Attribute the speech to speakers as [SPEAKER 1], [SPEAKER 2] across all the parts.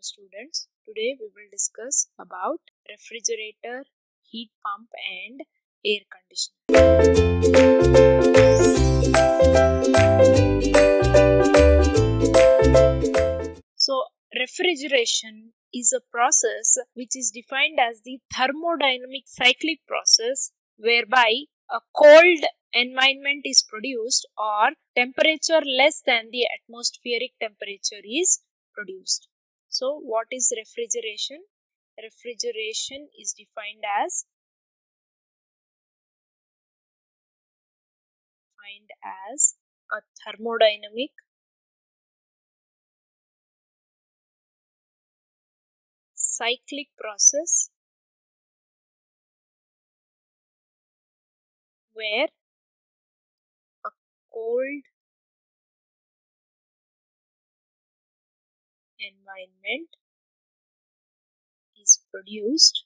[SPEAKER 1] students. Today we will discuss about refrigerator, heat pump and air conditioner. So refrigeration is a process which is defined as the thermodynamic cyclic process whereby a cold environment is produced or temperature less than the atmospheric temperature is produced. So what is refrigeration? Refrigeration is defined as a thermodynamic cyclic process where a cold environment is produced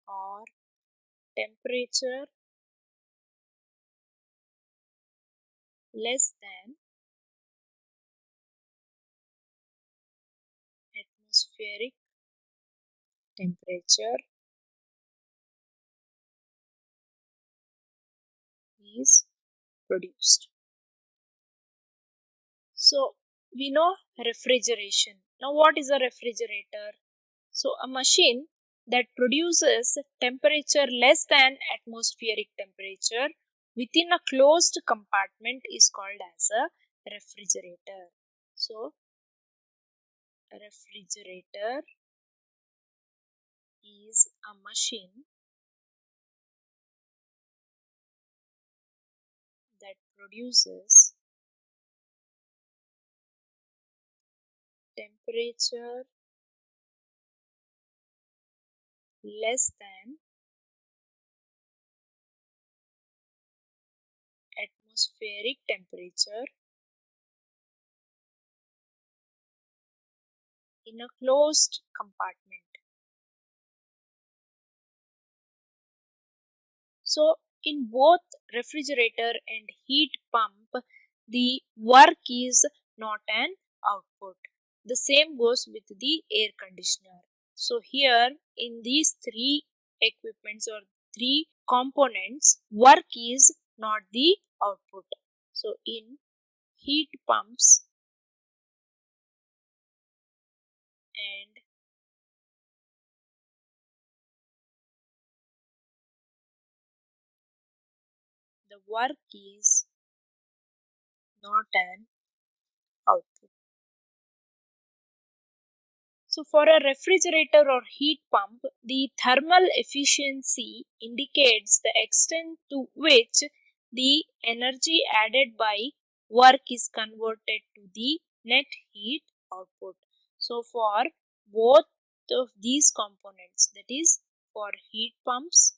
[SPEAKER 1] or temperature less than atmospheric temperature is produced. So we know refrigeration. Now what is a refrigerator? So a machine that produces temperature less than atmospheric temperature within a closed compartment is called as a refrigerator. So a refrigerator is a machine that produces temperature less than atmospheric temperature in a closed compartment. So in both refrigerator and heat pump, the work is not an output. The same goes with the air conditioner. So here in these three equipments or three components, work is not the output. So in heat pumps and the work is not an output. So for a refrigerator or heat pump, the thermal efficiency indicates the extent to which the energy added by work is converted to the net heat output. So for both of these components, that is for heat pumps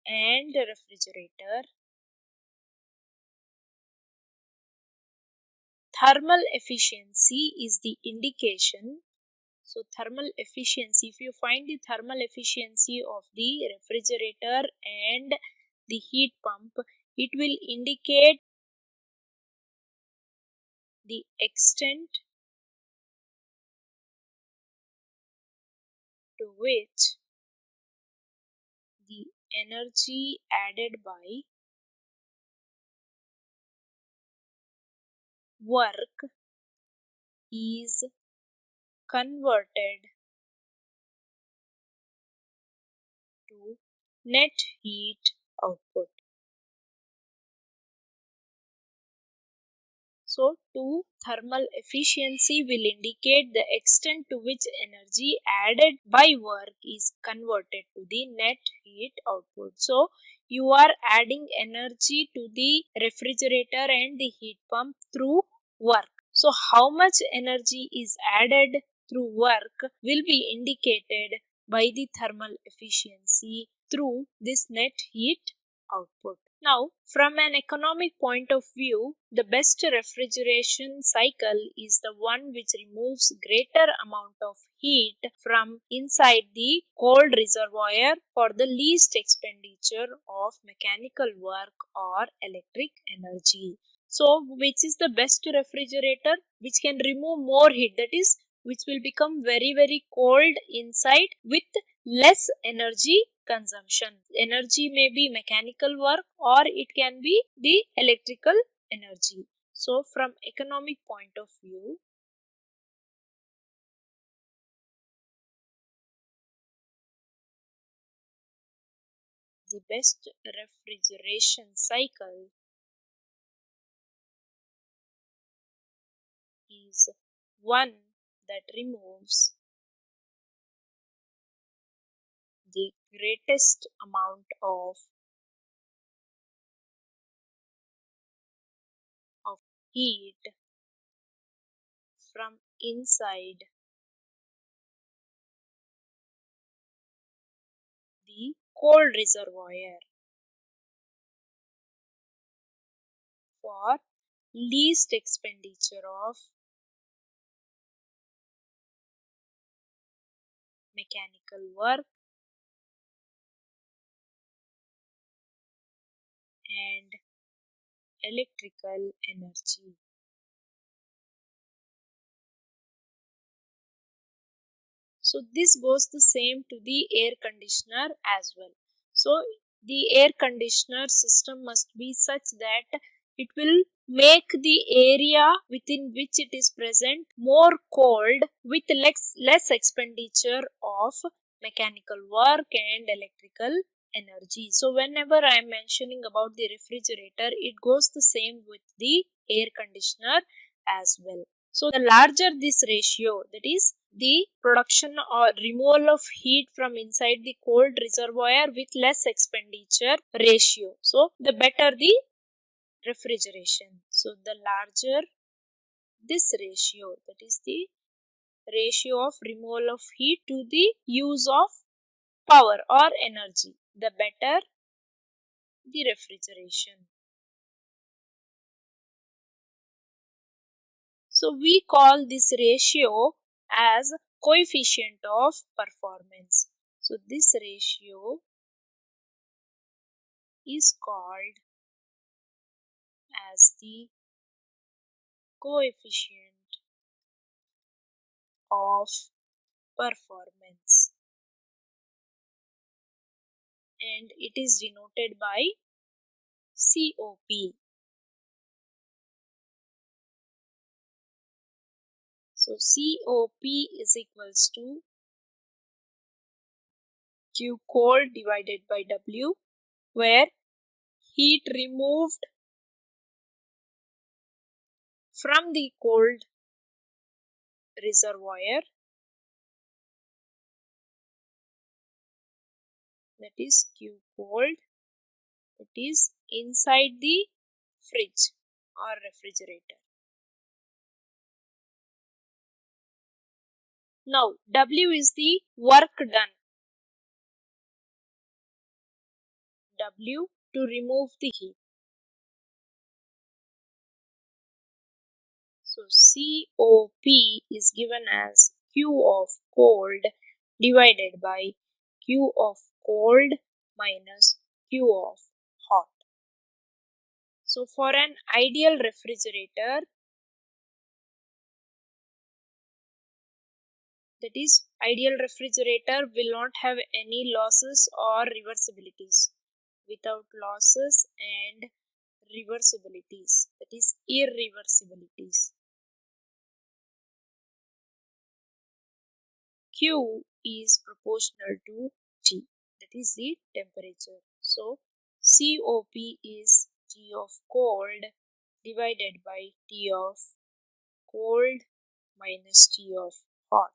[SPEAKER 1] and refrigerator, thermal efficiency is the indication. So thermal efficiency, if you find the thermal efficiency of the refrigerator and the heat pump, it will indicate the extent to which the energy added by work is converted to net heat output. So, thermal efficiency will indicate the extent to which energy added by work is converted to the net heat output. So, you are adding energy to the refrigerator and the heat pump through work. So, how much energy is added through work will be indicated by the thermal efficiency through this net heat output. Now, from an economic point of view, the best refrigeration cycle is the one which removes greater amount of heat from inside the cold reservoir for the least expenditure of mechanical work or electric energy. So which is the best refrigerator which can remove more heat, that is which will become very cold inside with less energy consumption. Energy may be mechanical work or it can be the electrical energy. So from economic point of view, the best refrigeration cycle is one that removes the greatest amount of heat from inside the cold reservoir for least expenditure of mechanical work and electrical energy. So this goes the same to the air conditioner as well. So the air conditioner system must be such that it will make the area within which it is present more cold with less expenditure of mechanical work and electrical energy. So whenever I am mentioning about the refrigerator, it goes the same with the air conditioner as well. So the larger this ratio, that is the production or removal of heat from inside the cold reservoir with less expenditure ratio, so the better the refrigeration. So the larger this ratio, that is the ratio of removal of heat to the use of power or energy, the better the refrigeration. So we call this ratio as coefficient of performance. So this ratio is called as the coefficient of performance, and it is denoted by COP. So COP is equals to Q cold divided by W, where heat removed from the cold reservoir, that is Q cold, it is inside the fridge or refrigerator. Now W is the work done, W to remove the heat. So COP is given as Q of cold divided by Q of cold minus Q of hot. So for an ideal refrigerator, that is ideal refrigerator will not have any losses or reversibilities. Without losses and reversibilities, that is irreversibilities. Q is proportional to T, that is the temperature. So COP is T of cold divided by T of cold minus T of hot,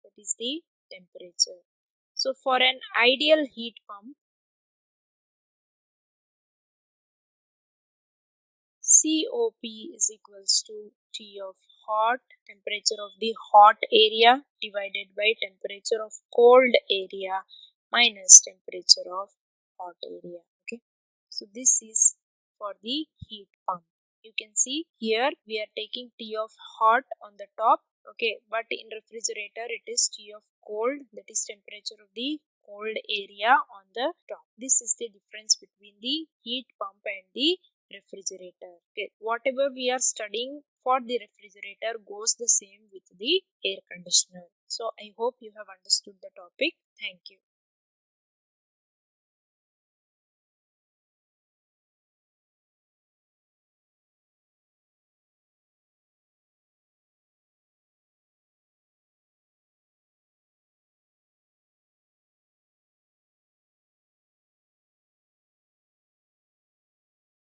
[SPEAKER 1] that is the temperature. So for an ideal heat pump, COP is equals to T of hot, temperature of the hot area divided by temperature of cold area minus temperature of hot area. Okay. So this is for the heat pump. You can see here we are taking T of hot on the top. Okay. But in refrigerator it is T of cold, that is temperature of the cold area on the top. This is the difference between the heat pump and the refrigerator. Okay. Whatever we are studying for the refrigerator goes the same with the air conditioner. So I hope you have understood the topic. Thank you.